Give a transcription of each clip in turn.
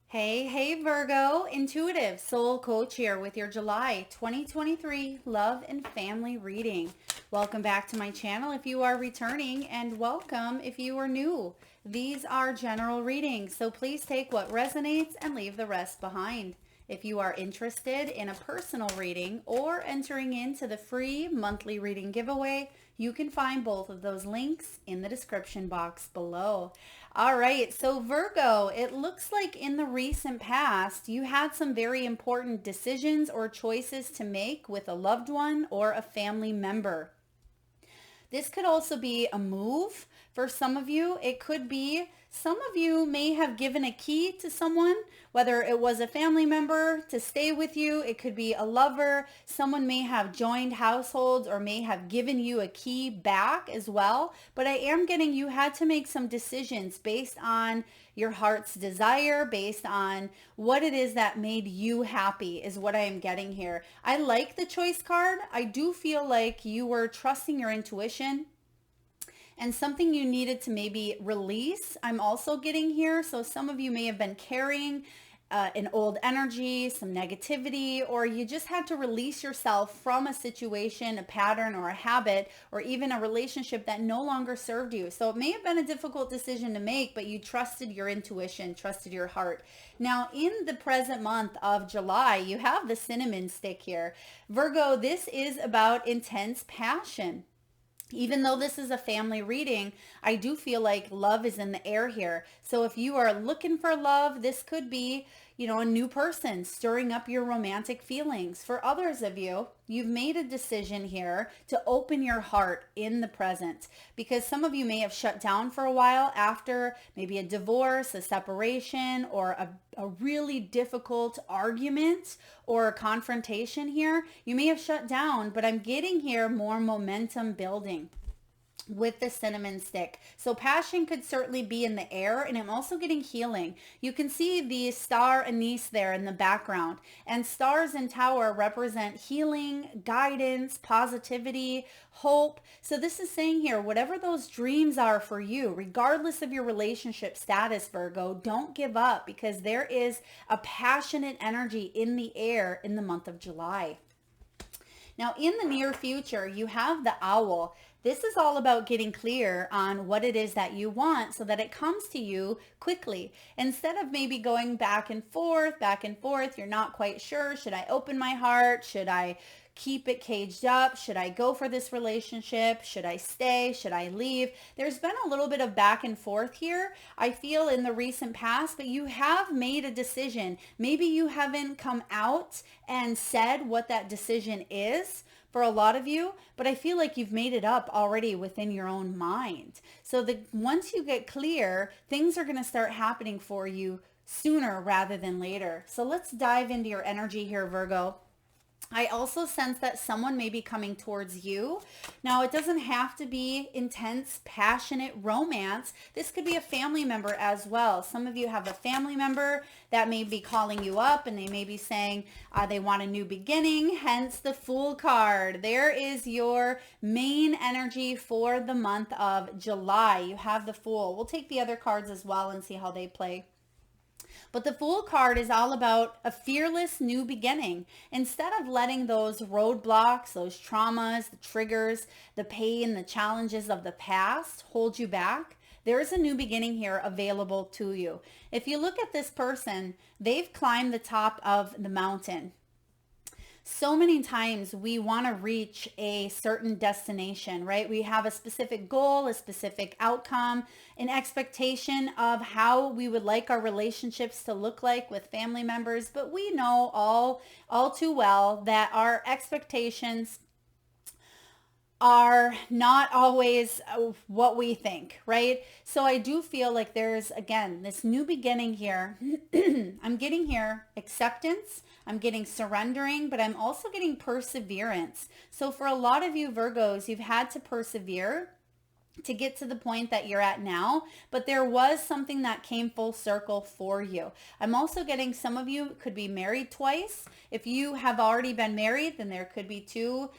Hey, Virgo, intuitive soul coach here with your July 2023 love and family reading. Welcome back to my channel if you are returning, and welcome if you are new. These are general readings, so please take what resonates and leave the rest behind. If you are interested in a personal reading or entering into the free monthly reading giveaway, you can find both of those links in the description box below. All right, so Virgo, it looks like in the recent past, you had some very important decisions or choices to make with a loved one or a family member. This could also be a move for some of you. It could be some of you may have given a key to someone, whether it was a family member to stay with you. It could be a lover. Someone may have joined households or may have given you a key back as well. But I am getting you had to make some decisions based on your heart's desire, based on what it is that made you happy is what I am getting here. I like the choice card. I do feel like you were trusting your intuition and something you needed to maybe release. I'm also getting here. So some of you may have been carrying an old energy, some negativity, or you just had to release yourself from a situation, a pattern, or a habit, or even a relationship that no longer served you. So it may have been a difficult decision to make, but you trusted your intuition, trusted your heart. Now, in the present month of July, you have the cinnamon stick here. Virgo, this is about intense passion. Even though this is a family reading, I do feel like love is in the air here. So if you are looking for love, this could be, a new person stirring up your romantic feelings. For others of you, you've made a decision here to open your heart in the present, because some of you may have shut down for a while after maybe a divorce, a separation, or a really difficult argument or a confrontation here. You may have shut down, but I'm getting here more momentum building with the cinnamon stick. So passion could certainly be in the air, and I'm also getting healing. You can see the star anise there in the background, and stars and tower represent healing, guidance, positivity, hope. So this is saying here, whatever those dreams are for you, regardless of your relationship status, Virgo, don't give up, because there is a passionate energy in the air in the month of July. Now, in the near future, you have the owl. This is all about getting clear on what it is that you want so that it comes to you quickly. Instead of maybe going back and forth, you're not quite sure. Should I open my heart? Should I keep it caged up? Should I go for this relationship? Should I stay? Should I leave? There's been a little bit of back and forth here, I feel, in the recent past, but you have made a decision. Maybe you haven't come out and said what that decision is for a lot of you, but I feel like you've made it up already within your own mind. So once you get clear, things are going to start happening for you sooner rather than later. So let's dive into your energy here, Virgo. I also sense that someone may be coming towards you. Now, it doesn't have to be intense, passionate romance. This could be a family member as well. Some of you have a family member that may be calling you up, and they may be saying they want a new beginning, hence the Fool card. There is your main energy for the month of July. You have the Fool. We'll take the other cards as well and see how they play. But the Fool card is all about a fearless new beginning. Instead of letting those roadblocks, those traumas, the triggers, the pain, the challenges of the past hold you back, there is a new beginning here available to you. If you look at this person, they've climbed the top of the mountain. So many times we want to reach a certain destination, right? We have a specific goal, a specific outcome, an expectation of how we would like our relationships to look like with family members, but we know all too well that our expectations are not always what we think, right? So I do feel like there's, again, this new beginning here. I'm getting here acceptance. I'm getting surrendering, but I'm also getting perseverance. So for a lot of you Virgos, you've had to persevere to get to the point that you're at now, but there was something that came full circle for you. I'm also getting some of you could be married twice. If you have already been married, then there could be two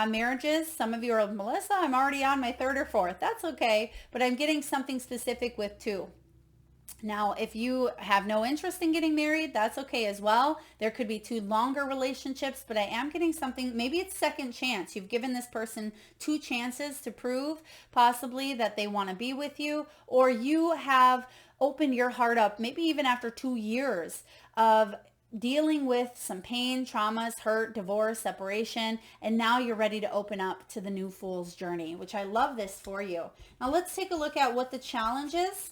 marriages. Some of you are, Melissa, I'm already on my third or fourth. That's okay, but I'm getting something specific with two. Now, if you have no interest in getting married, that's okay as well. There could be two longer relationships, but I am getting something, maybe it's second chance. You've given this person two chances to prove possibly that they want to be with you, or you have opened your heart up, maybe even after 2 years of dealing with some pain, traumas, hurt, divorce, separation, and now you're ready to open up to the new Fool's journey, which I love this for you. Now let's take a look at what the challenge is.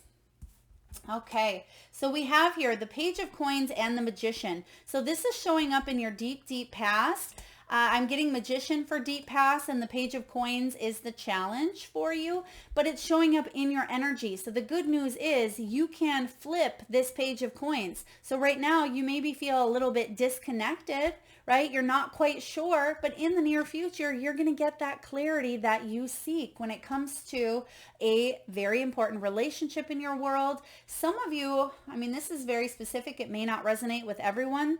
Okay, so we have here the Page of Coins and the Magician. So this is showing up in your deep, deep past. I'm getting Magician for deep past, and the Page of Coins is the challenge for you, but it's showing up in your energy. So the good news is you can flip this Page of Coins. So right now you maybe feel a little bit disconnected, right? You're not quite sure, but in the near future, you're going to get that clarity that you seek when it comes to a very important relationship in your world. Some of you, I mean, this is very specific. It may not resonate with everyone.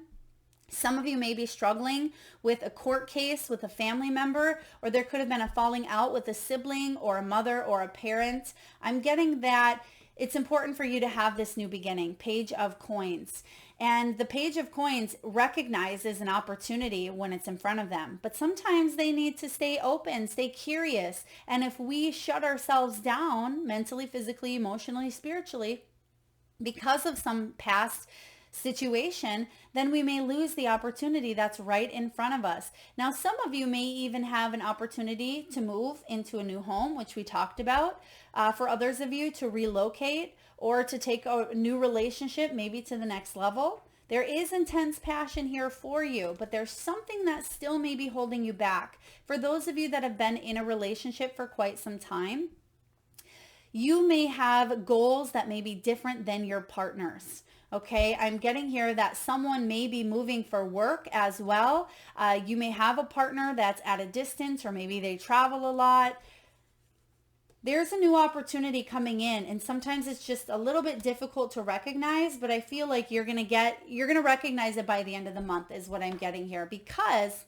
Some of you may be struggling with a court case with a family member, or there could have been a falling out with a sibling or a mother or a parent. I'm getting that it's important for you to have this new beginning, Page of Coins. And the Page of Coins recognizes an opportunity when it's in front of them. But sometimes they need to stay open, stay curious. And if we shut ourselves down mentally, physically, emotionally, spiritually, because of some past situation, then we may lose the opportunity that's right in front of us. Now, some of you may even have an opportunity to move into a new home, which we talked about. For others of you to relocate or to take a new relationship, maybe to the next level. There is intense passion here for you, but there's something that still may be holding you back. For those of you that have been in a relationship for quite some time, you may have goals that may be different than your partner's. Okay, I'm getting here that someone may be moving for work as well. You may have a partner that's at a distance, or maybe they travel a lot. There's a new opportunity coming in, and sometimes it's just a little bit difficult to recognize, but I feel like you're going to recognize it by the end of the month is what I'm getting here, because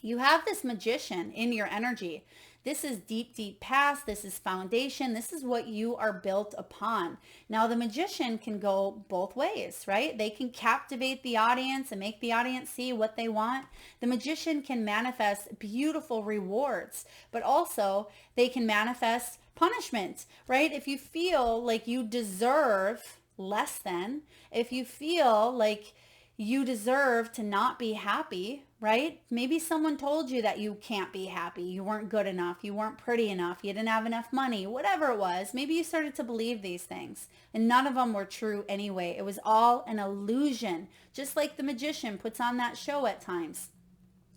you have this Magician in your energy. This is deep, deep past. This is foundation. This is what you are built upon. Now, the Magician can go both ways, right? They can captivate the audience and make the audience see what they want. The Magician can manifest beautiful rewards, but also they can manifest punishment, right? If you feel like you deserve less than, if you feel like you deserve to not be happy, right? Maybe someone told you that you can't be happy. You weren't good enough. You weren't pretty enough. You didn't have enough money, whatever it was. Maybe you started to believe these things, and none of them were true anyway. It was all an illusion, just like the Magician puts on that show at times.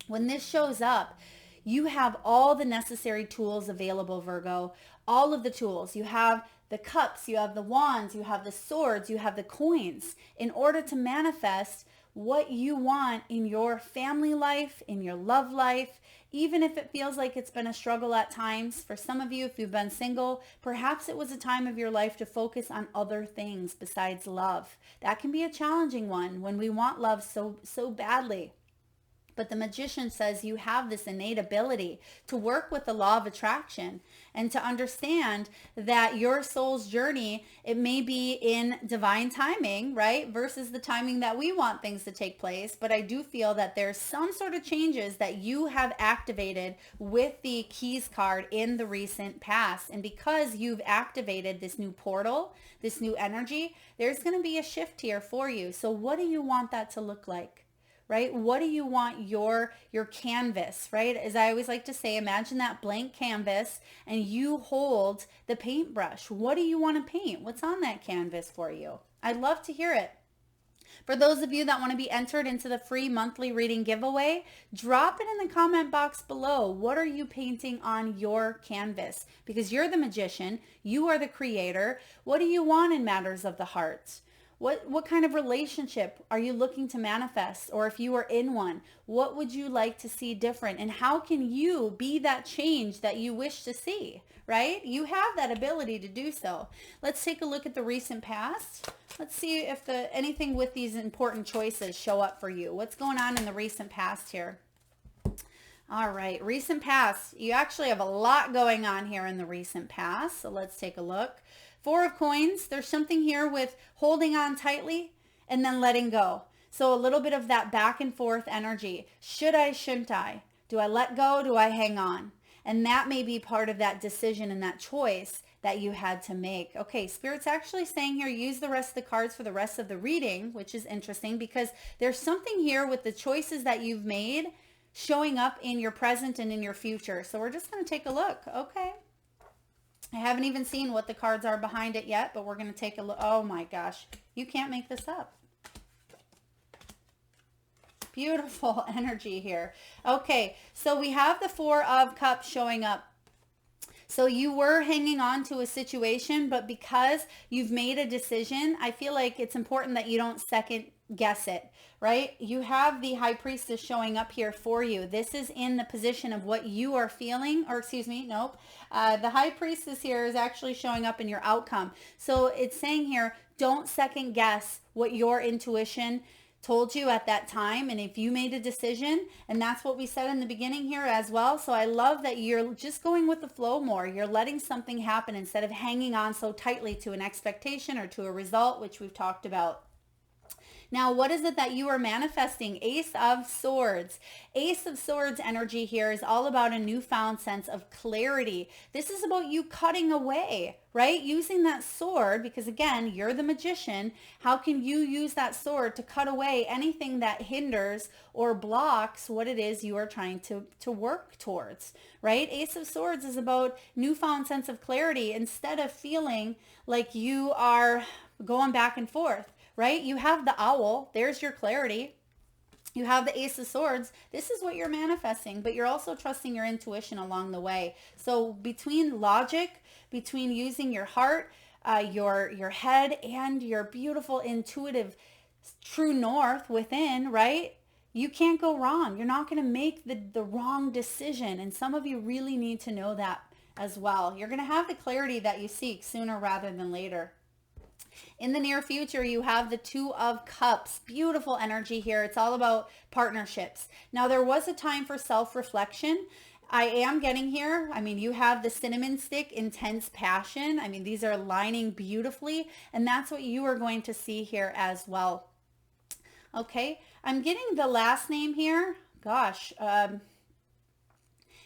When this shows up, you have all the necessary tools available, Virgo. All of the tools. You have the cups, you have the wands, you have the swords, you have the coins in order to manifest what you want in your family life, in your love life, even if it feels like it's been a struggle at times. For some of you, if you've been single, perhaps it was a time of your life to focus on other things besides love. That can be a challenging one when we want love so badly. But the Magician says you have this innate ability to work with the law of attraction and to understand that your soul's journey, it may be in divine timing, right? Versus the timing that we want things to take place. But I do feel that there's some sort of changes that you have activated with the Keys card in the recent past. And because you've activated this new portal, this new energy, there's going to be a shift here for you. So what do you want that to look like? Right? What do you want your canvas, right? As I always like to say, imagine that blank canvas and you hold the paintbrush. What do you want to paint? What's on that canvas for you? I'd love to hear it. For those of you that want to be entered into the free monthly reading giveaway, drop it in the comment box below. What are you painting on your canvas? Because you're the Magician. You are the creator. What do you want in matters of the heart? What kind of relationship are you looking to manifest? Or if you are in one, what would you like to see different? And how can you be that change that you wish to see, right? You have that ability to do so. Let's take a look at the recent past. Let's see if anything with these important choices show up for you. What's going on in the recent past here? All right, recent past. You actually have a lot going on here in the recent past. So let's take a look. Four of Coins, there's something here with holding on tightly and then letting go. So a little bit of that back and forth energy. Should I, shouldn't I? Do I let go? Do I hang on? And that may be part of that decision and that choice that you had to make. Okay, Spirit's actually saying here, use the rest of the cards for the rest of the reading, which is interesting because there's something here with the choices that you've made showing up in your present and in your future. So we're just going to take a look. Okay. I haven't even seen what the cards are behind it yet, but we're going to take a look. Oh my gosh, you can't make this up. Beautiful energy here. Okay, so we have the Four of Cups showing up. So you were hanging on to a situation, but because you've made a decision, I feel like it's important that you don't second guess it, right? You have the High Priestess showing up here for you. This is in the position of what you are feeling, or excuse me, nope. The High Priestess here is actually showing up in your outcome. So it's saying here, don't second guess what your intuition told you at that time. And if you made a decision, and that's what we said in the beginning here as well. So I love that you're just going with the flow more. You're letting something happen instead of hanging on so tightly to an expectation or to a result, which we've talked about. Now, what is it that you are manifesting? Ace of Swords. Ace of Swords energy here is all about a newfound sense of clarity. This is about you cutting away, right? Using that sword, because again, you're the magician. How can you use that sword to cut away anything that hinders or blocks what it is you are trying to work towards, right? Ace of Swords is about newfound sense of clarity instead of feeling like you are going back and forth. Right? You have the Owl. There's your clarity. You have the Ace of Swords. This is what you're manifesting, but you're also trusting your intuition along the way. So between logic, between using your heart, your head, and your beautiful intuitive true north within, right? You can't go wrong. You're not going to make the wrong decision. And some of you really need to know that as well. You're going to have the clarity that you seek sooner rather than later. In the near future, you have the Two of Cups. Beautiful energy here. It's all about partnerships. Now, there was a time for self-reflection. I am getting here. I mean, you have the cinnamon stick, intense passion. I mean, these are aligning beautifully, and that's what you are going to see here as well. Okay, I'm getting the last name here. Gosh,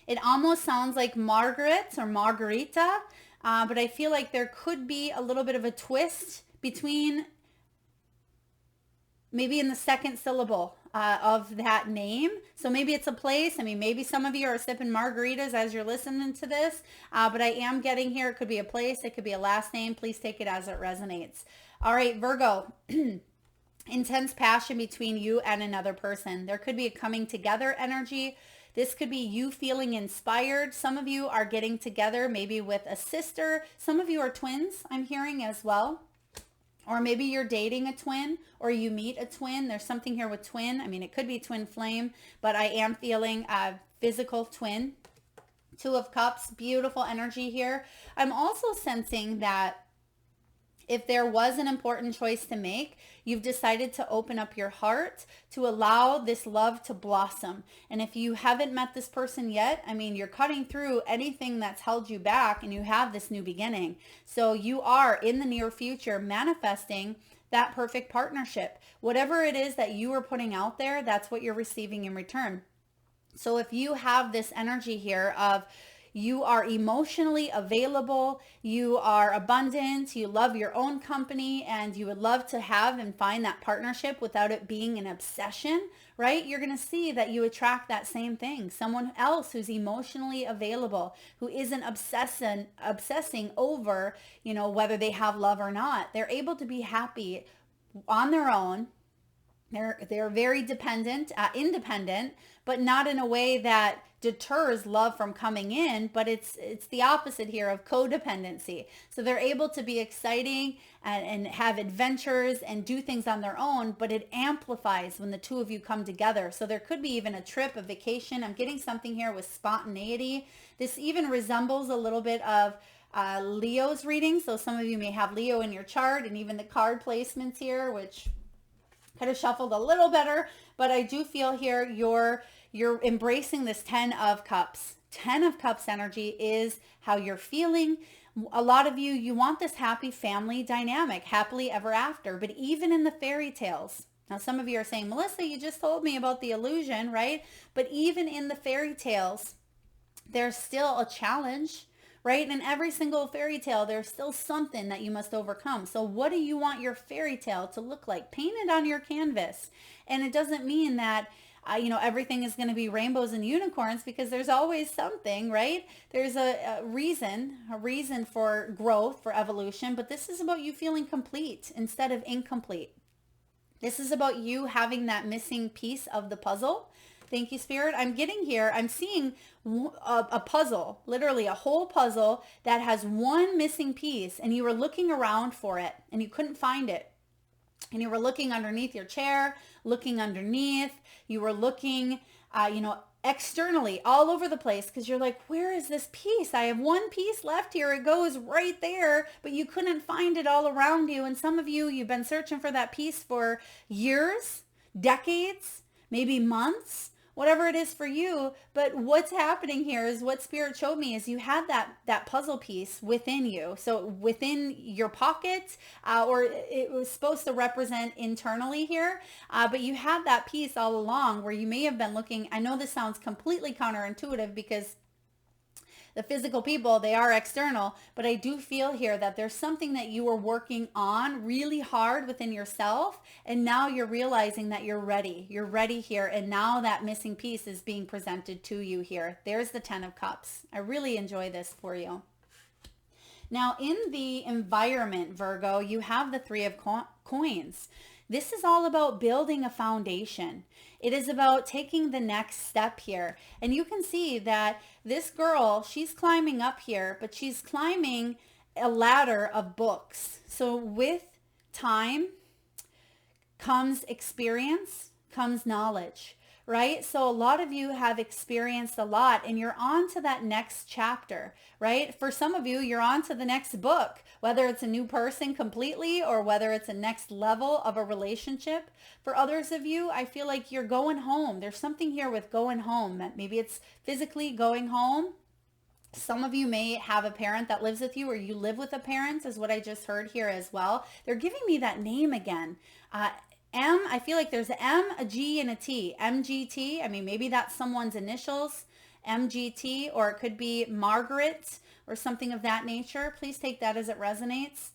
it almost sounds like Margaret or Margarita. But I feel like there could be a little bit of a twist between maybe in the second syllable of that name. So maybe it's a place. I mean, maybe some of you are sipping margaritas as you're listening to this, but I am getting here. It could be a place. It could be a last name. Please take it as it resonates. All right, Virgo. Intense passion between you and another person. There could be a coming together energy. This could be you feeling inspired. Some of you are getting together maybe with a sister. Some of you are twins, I'm hearing as well. Or maybe you're dating a twin or you meet a twin. There's something here with twin. I mean, it could be twin flame, but I am feeling a physical twin. Two of Cups, beautiful energy here. I'm also sensing that if there was an important choice to make, you've decided to open up your heart to allow this love to blossom. And if you haven't met this person yet, I mean, you're cutting through anything that's held you back and you have this new beginning. So you are in the near future manifesting that perfect partnership. Whatever it is that you are putting out there, that's what you're receiving in return. So if you have this energy here of you are emotionally available, you are abundant, you love your own company, and you would love to have and find that partnership without it being an obsession, right? You're going to see that you attract that same thing. Someone else who's emotionally available, who isn't obsessing over, you know, whether they have love or not. They're able to be happy on their own. They're very independent, but not in a way that deters love from coming in, but it's the opposite here of codependency. So they're able to be exciting and have adventures and do things on their own, but it amplifies when the two of you come together. So there could be even a trip, a vacation. I'm getting something here with spontaneity. This even resembles a little bit of Leo's reading. So some of you may have Leo in your chart, and even the card placements here, which could have shuffled a little better, but I do feel here you're embracing this 10 of Cups. 10 of Cups energy is how you're feeling, A lot of you, you want this happy family dynamic, happily ever after. But even in the fairy tales, now some of you are saying, Melissa, you just told me about the illusion, right? But even in the fairy tales, there's still a challenge, right? In every single fairy tale, there's still something that you must overcome. So what do you want your fairy tale to look like? Paint it on your canvas. And it doesn't mean that everything is going to be rainbows and unicorns, because there's always something, right? There's a reason for growth, for evolution, but this is about you feeling complete instead of incomplete. This is about you having that missing piece of the puzzle. Thank you, Spirit. I'm getting here. I'm seeing a puzzle, literally a whole puzzle that has one missing piece, and you were looking around for it and you couldn't find it. And you were looking underneath your chair, looking underneath. You were looking, externally all over the place, because you're like, where is this piece? I have one piece left here. It goes right there, but you couldn't find it all around you. And some of you, you've been searching for that piece for years, decades, maybe months, whatever it is for you. But what's happening here is what Spirit showed me is you had that puzzle piece within you. So within your pocket, or it was supposed to represent internally here. But you had that piece all along where you may have been looking. I know this sounds completely counterintuitive, because the physical people, they are external, but I do feel here that there's something that you were working on really hard within yourself, and now you're realizing that you're ready. You're ready here, and now that missing piece is being presented to you here. There's the 10 of Cups. I really enjoy this for you. Now, in the environment, Virgo, you have the 3 of Coins. This is all about building a foundation. It is about taking the next step here. And you can see that this girl, she's climbing up here, but she's climbing a ladder of books. So with time comes experience, comes knowledge, right? So a lot of you have experienced a lot, and you're on to that next chapter, right? For some of you, you're on to the next book, whether it's a new person completely or whether it's a next level of a relationship. For others of you, I feel like you're going home. There's something here with going home. Maybe it's physically going home. Some of you may have a parent that lives with you, or you live with a parent, is what I just heard here as well. They're giving me that name again. I feel like there's an M, a G, and a T. MGT. I mean, maybe that's someone's initials, MGT, or it could be Margaret or something of that nature. Please take that as it resonates.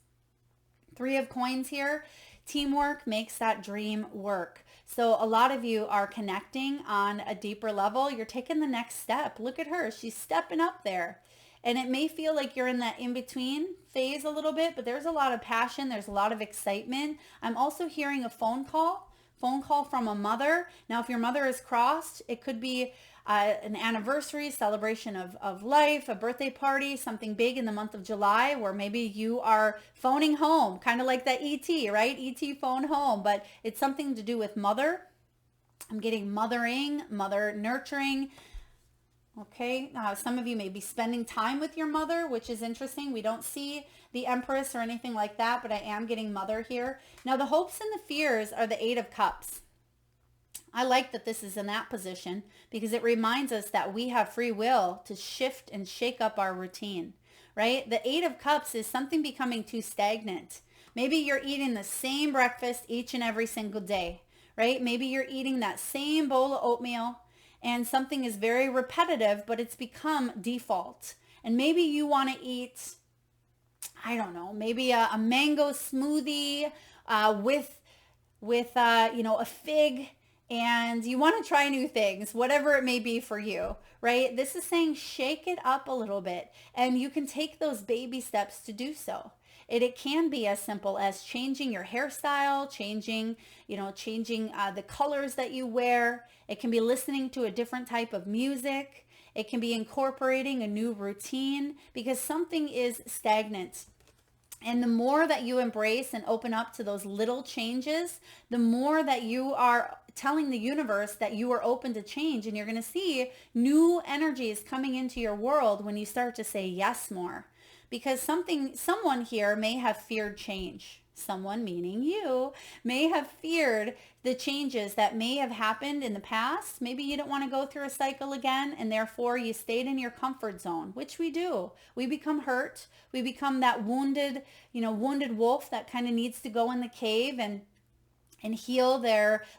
3 of Coins here. Teamwork makes that dream work. So a lot of you are connecting on a deeper level. You're taking the next step. Look at her. She's stepping up there. And it may feel like you're in that in-between phase a little bit, but there's a lot of passion. There's a lot of excitement. I'm also hearing a phone call from a mother. Now, if your mother is crossed, it could be an anniversary, celebration of life, a birthday party, something big in the month of July, where maybe you are phoning home, kind of like that ET, right? ET phone home, but it's something to do with mother. I'm getting mothering, mother nurturing. Okay, some of you may be spending time with your mother, which is interesting. We don't see the Empress or anything like that, but I am getting mother here. Now, the hopes and the fears are the 8 of Cups. I like that this is in that position, because it reminds us that we have free will to shift and shake up our routine, right? The 8 of Cups is something becoming too stagnant. Maybe you're eating the same breakfast each and every single day, right? Maybe you're eating that same bowl of oatmeal, and something is very repetitive, but it's become default. And maybe you want to eat, I don't know, maybe a mango smoothie with a fig, and you want to try new things, whatever it may be for you, right? This is saying shake it up a little bit, and you can take those baby steps to do so. It can be as simple as changing your hairstyle, changing the colors that you wear. It can be listening to a different type of music. It can be incorporating a new routine, because something is stagnant. And the more that you embrace and open up to those little changes, the more that you are telling the universe that you are open to change, and you're going to see new energies coming into your world when you start to say yes more. Because someone here may have feared change. someone, meaning you, may have feared the changes that may have happened in the past. Maybe you don't want to go through a cycle again, and therefore you stayed in your comfort zone, which we do. We become hurt. We become that wounded, wounded wolf that kind of needs to go in the cave and heal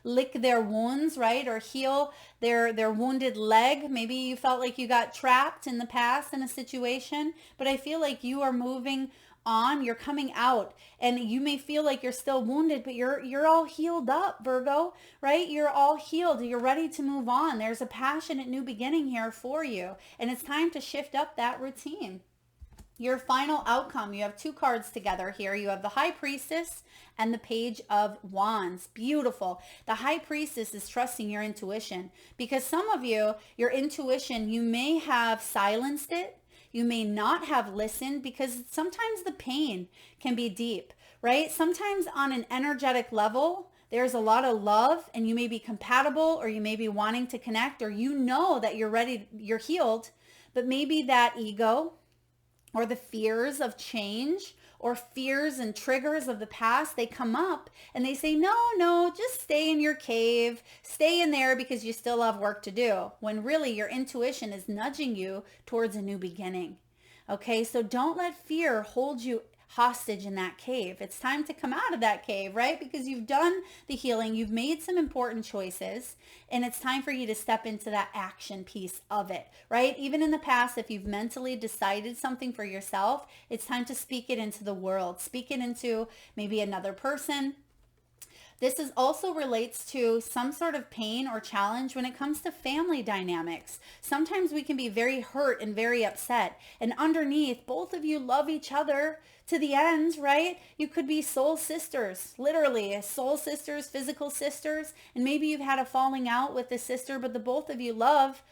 lick their wounds, right? Or heal their wounded leg. Maybe you felt like you got trapped in the past in a situation, but I feel like you are moving on, you're coming out, and you may feel like you're still wounded, but you're all healed up, Virgo, right? You're all healed. You're ready to move on. There's a passionate new beginning here for you, and it's time to shift up that routine. Your final outcome, you have two cards together here. You have the High Priestess and the Page of Wands. Beautiful. The High Priestess is trusting your intuition, because some of you, your intuition, you may have silenced it. You may not have listened, because sometimes the pain can be deep, right? Sometimes on an energetic level, there's a lot of love, and you may be compatible, or you may be wanting to connect, or you know that you're ready, you're healed, but maybe that ego or the fears of change or fears and triggers of the past, they come up and they say, no, just stay in your cave, stay in there because you still have work to do, when really your intuition is nudging you towards a new beginning. Okay, so don't let fear hold you hostage in that cave. It's time to come out of that cave, right? Because you've done the healing, you've made some important choices, and it's time for you to step into that action piece of it, right? Even in the past, if you've mentally decided something for yourself, it's time to speak it into the world. Speak it into maybe another person. This is also relates to some sort of pain or challenge when it comes to family dynamics. Sometimes we can be very hurt and very upset, and underneath, both of you love each other to the end, right? You could be soul sisters, literally soul sisters, physical sisters, and maybe you've had a falling out with the sister, but the both of you love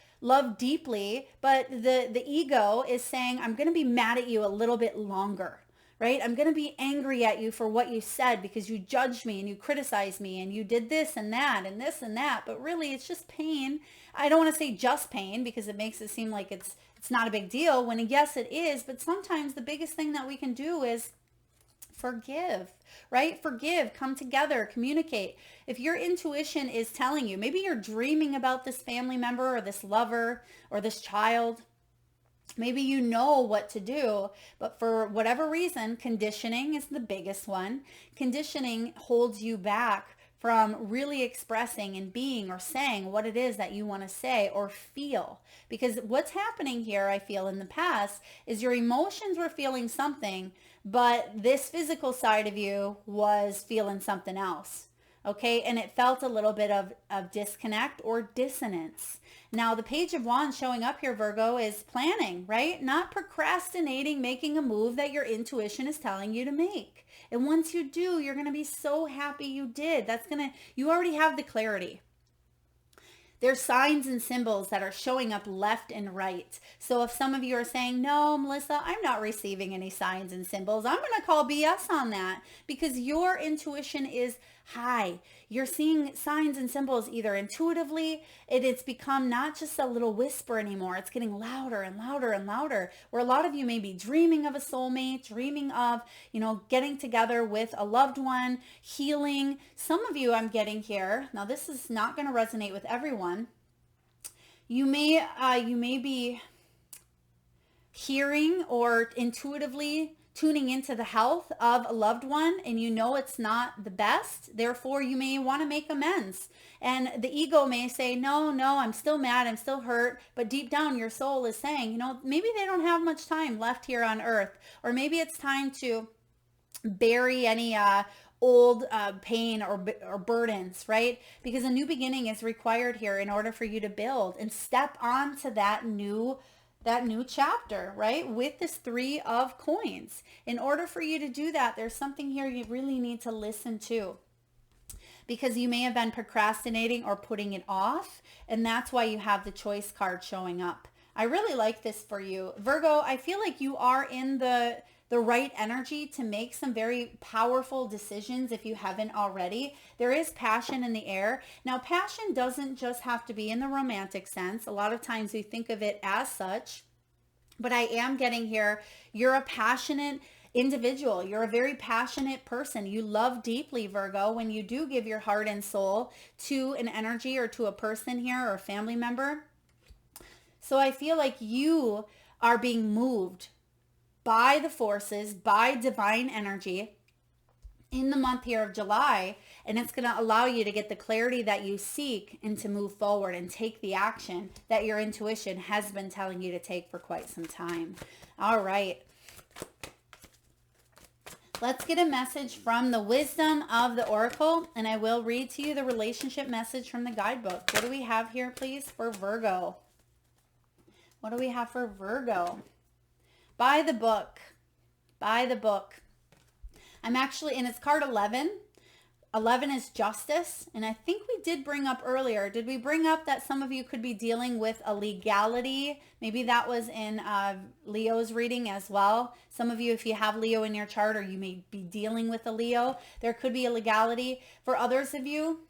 deeply, but the ego is saying, I'm going to be mad at you a little bit longer. Right? I'm going to be angry at you for what you said because you judged me and you criticized me and you did this and that and this and that. But really, it's just pain. I don't want to say just pain because it makes it seem like it's not a big deal, when yes, it is. But sometimes the biggest thing that we can do is forgive, right? Forgive, come together, communicate. If your intuition is telling you, maybe you're dreaming about this family member or this lover or this child, maybe you know what to do, but for whatever reason, conditioning is the biggest one. Conditioning holds you back from really expressing and being or saying what it is that you want to say or feel. Because what's happening here, I feel in the past, is your emotions were feeling something, but this physical side of you was feeling something else. Okay, and it felt a little bit of disconnect or dissonance. Now, the Page of Wands showing up here, Virgo, is planning, right? Not procrastinating, making a move that your intuition is telling you to make. And once you do, you're going to be so happy you did. You already have the clarity. There's signs and symbols that are showing up left and right. So if some of you are saying, no, Melissa, I'm not receiving any signs and symbols, I'm going to call BS on that, because your intuition is high. You're seeing signs and symbols either intuitively, it's become not just a little whisper anymore. It's getting louder and louder and louder, where a lot of you may be dreaming of a soulmate, dreaming of, getting together with a loved one, healing. Some of you I'm getting here. Now, this is not going to resonate with everyone. You may be hearing or intuitively tuning into the health of a loved one, and it's not the best. Therefore, you may want to make amends. And the ego may say, no, I'm still mad, I'm still hurt. But deep down, your soul is saying, maybe they don't have much time left here on earth. Or maybe it's time to bury any old pain or burdens, right? Because a new beginning is required here in order for you to build and step onto that new chapter, right? With this 3 of coins. In order for you to do that, there's something here you really need to listen to, because you may have been procrastinating or putting it off, and that's why you have the choice card showing up. I really like this for you, Virgo. I feel like you are in the right energy to make some very powerful decisions if you haven't already. There is passion in the air. Now, passion doesn't just have to be in the romantic sense. A lot of times we think of it as such, but I am getting here, you're a passionate individual. You're a very passionate person. You love deeply, Virgo, when you do give your heart and soul to an energy or to a person here or a family member. So I feel like you are being moved by the forces, by divine energy in the month here of July, and it's going to allow you to get the clarity that you seek and to move forward and take the action that your intuition has been telling you to take for quite some time. All right. Let's get a message from the wisdom of the oracle, and I will read to you the relationship message from the guidebook. What do we have here, please, for Virgo? What do we have for Virgo? By the book. By the book. I'm actually, and it's card 11. 11 is justice. And I think we did bring up earlier, did we bring up that some of you could be dealing with a legality? Maybe that was in Leo's reading as well. Some of you, if you have Leo in your chart, or you may be dealing with a Leo, there could be a legality. For others of you,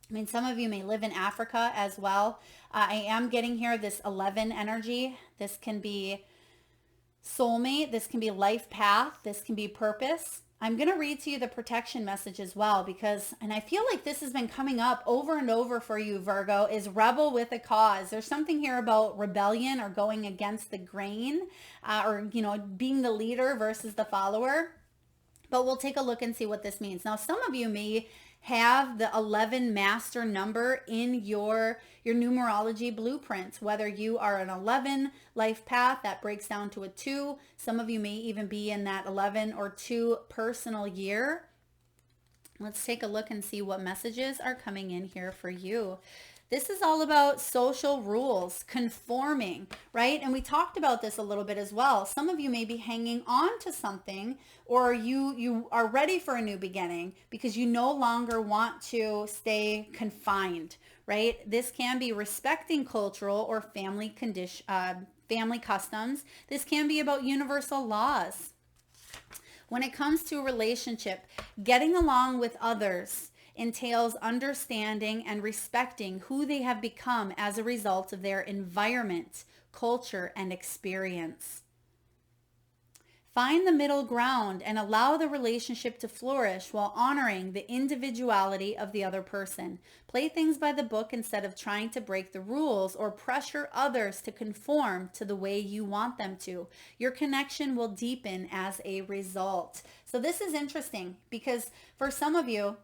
I mean, some of you may live in Africa as well. I am getting here this 11 energy. This can be soulmate. This can be life path. This can be purpose. I'm going to read to you the protection message as well, because, and I feel like this has been coming up over and over for you, Virgo, is rebel with a cause. There's something here about rebellion or going against the grain, or, you know, being the leader versus the follower. But we'll take a look and see what this means. Now, some of you may have the 11 master number in your numerology blueprint, whether you are an 11 life path that breaks down to a 2. Some of you may even be in that 11 or 2 personal year. Let's take a look and see what messages are coming in here for you. This is all about social rules, conforming, right? And we talked about this a little bit as well. Some of you may be hanging on to something, or you are ready for a new beginning because you no longer want to stay confined, right? This can be respecting cultural or family customs. This can be about universal laws. When it comes to a relationship, getting along with others entails understanding and respecting who they have become as a result of their environment, culture, and experience. Find the middle ground and allow the relationship to flourish while honoring the individuality of the other person. Play things by the book instead of trying to break the rules or pressure others to conform to the way you want them to. Your connection will deepen as a result. So this is interesting because for some of you,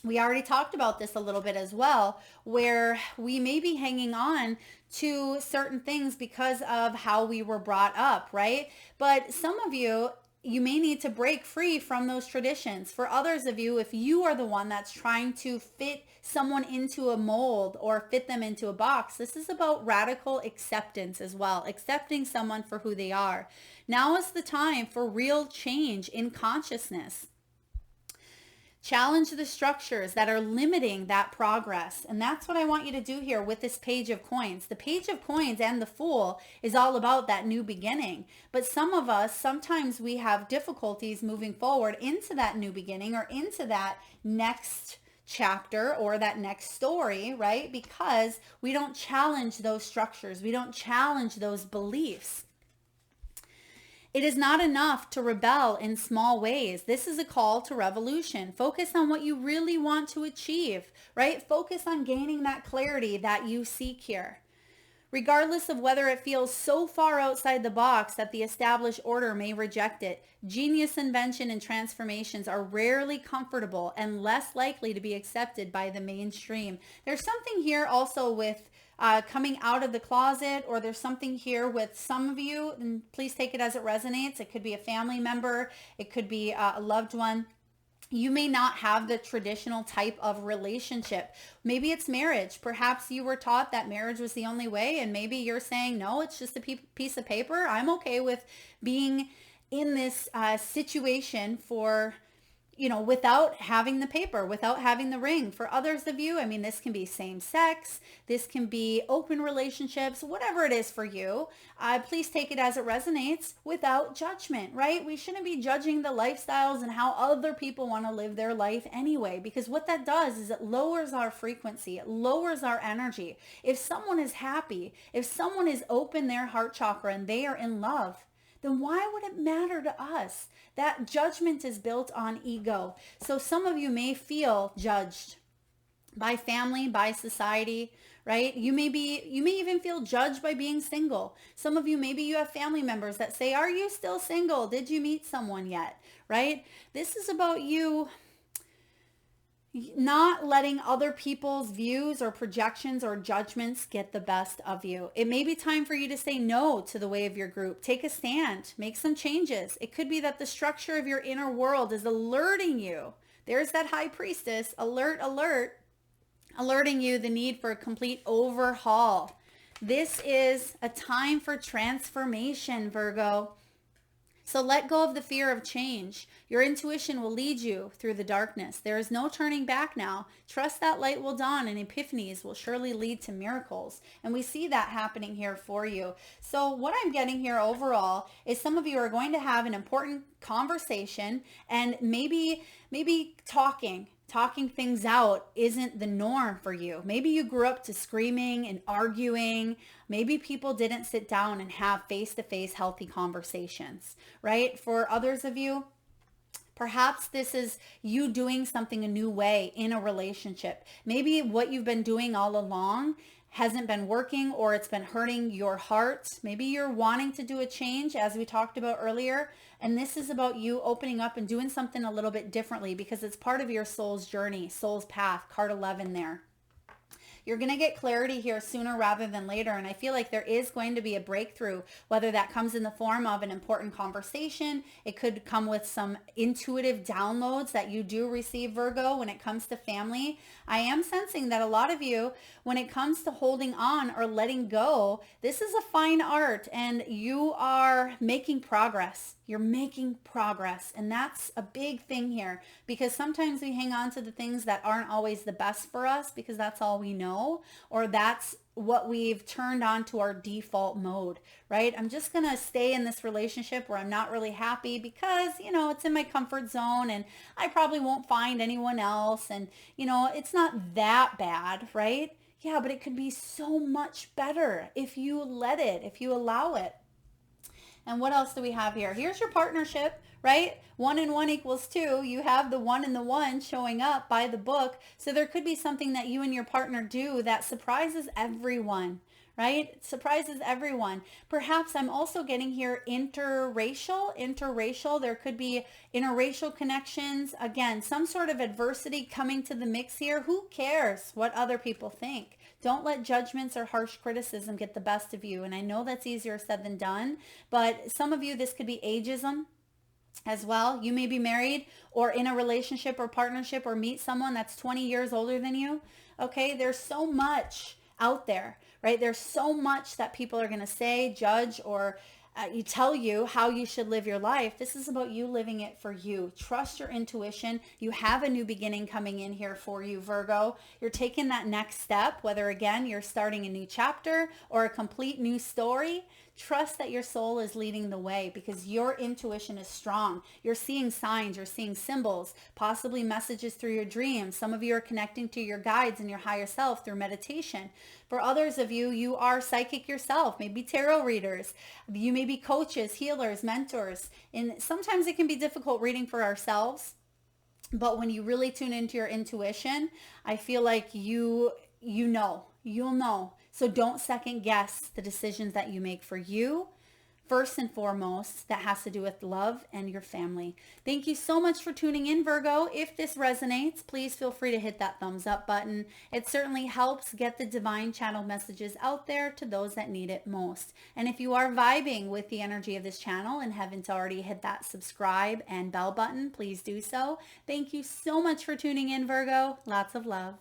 we already talked about this a little bit as well, where we may be hanging on to certain things because of how we were brought up, right? But some of you, you may need to break free from those traditions. For others of you, if you are the one that's trying to fit someone into a mold or fit them into a box, this is about radical acceptance as well, accepting someone for who they are. Now is the time for real change in consciousness. Challenge the structures that are limiting that progress. And that's what I want you to do here with this Page of Coins. The Page of Coins and the Fool is all about that new beginning. But some of us, sometimes we have difficulties moving forward into that new beginning or into that next chapter or that next story, right? Because we don't challenge those structures. We don't challenge those beliefs. It is not enough to rebel in small ways. This is a call to revolution. Focus on what you really want to achieve, right? Focus on gaining that clarity that you seek here. Regardless of whether it feels so far outside the box that the established order may reject it, genius invention and transformations are rarely comfortable and less likely to be accepted by the mainstream. There's something here also with coming out of the closet, or there's something here with some of you, and please take it as it resonates. It could be a family member. It could be a loved one. You may not have the traditional type of relationship. Maybe it's marriage. Perhaps you were taught that marriage was the only way, and maybe you're saying, no, it's just a piece of paper. I'm okay with being in this situation for, you know, without having the paper, without having the ring. For others of you, I mean, this can be same sex, this can be open relationships, whatever it is for you. Please take it as it resonates without judgment, right? We shouldn't be judging the lifestyles and how other people want to live their life anyway, because what that does is it lowers our frequency, it lowers our energy. If someone is happy, if someone is open their heart chakra and they are in love, then why would it matter to us? That judgment is built on ego. So some of you may feel judged by family, by society, right? You may even feel judged by being single. Some of you, maybe you have family members that say, "Are you still single? Did you meet someone yet?" Right? This is about you not letting other people's views or projections or judgments get the best of you. It may be time for you to say no to the way of your group. Take a stand, make some changes. It could be that the structure of your inner world is alerting you. There's that high priestess, alert, alert, alerting you the need for a complete overhaul. This is a time for transformation, Virgo. So let go of the fear of change. Your intuition will lead you through the darkness. There is no turning back now. Trust that light will dawn and epiphanies will surely lead to miracles. And we see that happening here for you. So what I'm getting here overall is some of you are going to have an important conversation, and maybe talking things out isn't the norm for you. Maybe you grew up to screaming and arguing. Maybe people didn't sit down and have face-to-face healthy conversations, right? For others of you, perhaps this is you doing something a new way in a relationship. Maybe what you've been doing all along hasn't been working, or it's been hurting your heart. Maybe you're wanting to do a change, as we talked about earlier. And this is about you opening up and doing something a little bit differently, because it's part of your soul's journey, soul's path, card 11 there. You're going to get clarity here sooner rather than later. And I feel like there is going to be a breakthrough, whether that comes in the form of an important conversation. It could come with some intuitive downloads that you do receive, Virgo, when it comes to family. I am sensing that a lot of you, when it comes to holding on or letting go, this is a fine art, and you are making progress. You're making progress. And that's a big thing here, because sometimes we hang on to the things that aren't always the best for us because that's all we know, or that's what we've turned on to our default mode, right? I'm just going to stay in this relationship where I'm not really happy because, it's in my comfort zone and I probably won't find anyone else. And, it's not that bad, right? Yeah, but it could be so much better if you let it, if you allow it. And what else do we have here? Here's your partnership, right? 1 and 1 equals 2. You have the 1 and the 1 showing up by the book. So there could be something that you and your partner do that surprises everyone, right? It surprises everyone. Perhaps I'm also getting here interracial. There could be interracial connections. Again, some sort of adversity coming to the mix here. Who cares what other people think? Don't let judgments or harsh criticism get the best of you. And I know that's easier said than done, but some of you, this could be ageism as well. You may be married or in a relationship or partnership or meet someone that's 20 years older than you. Okay, there's so much out there, right? There's so much that people are going to say, judge, or you tell you how you should live your life. This is about you living it for you. Trust your intuition. You have a new beginning coming in here for you, Virgo. You're taking that next step, whether again, you're starting a new chapter or a complete new story. Trust that your soul is leading the way because your intuition is strong. You're seeing signs, you're seeing symbols, possibly messages through your dreams. Some of you are connecting to your guides and your higher self through meditation. For others of you, you are psychic yourself, maybe tarot readers. You may be coaches, healers, mentors. And sometimes it can be difficult reading for ourselves. But when you really tune into your intuition, I feel like you'll know. So don't second guess the decisions that you make for you. First and foremost, that has to do with love and your family. Thank you so much for tuning in, Virgo. If this resonates, please feel free to hit that thumbs up button. It certainly helps get the divine channel messages out there to those that need it most. And if you are vibing with the energy of this channel and haven't already hit that subscribe and bell button, please do so. Thank you so much for tuning in, Virgo. Lots of love.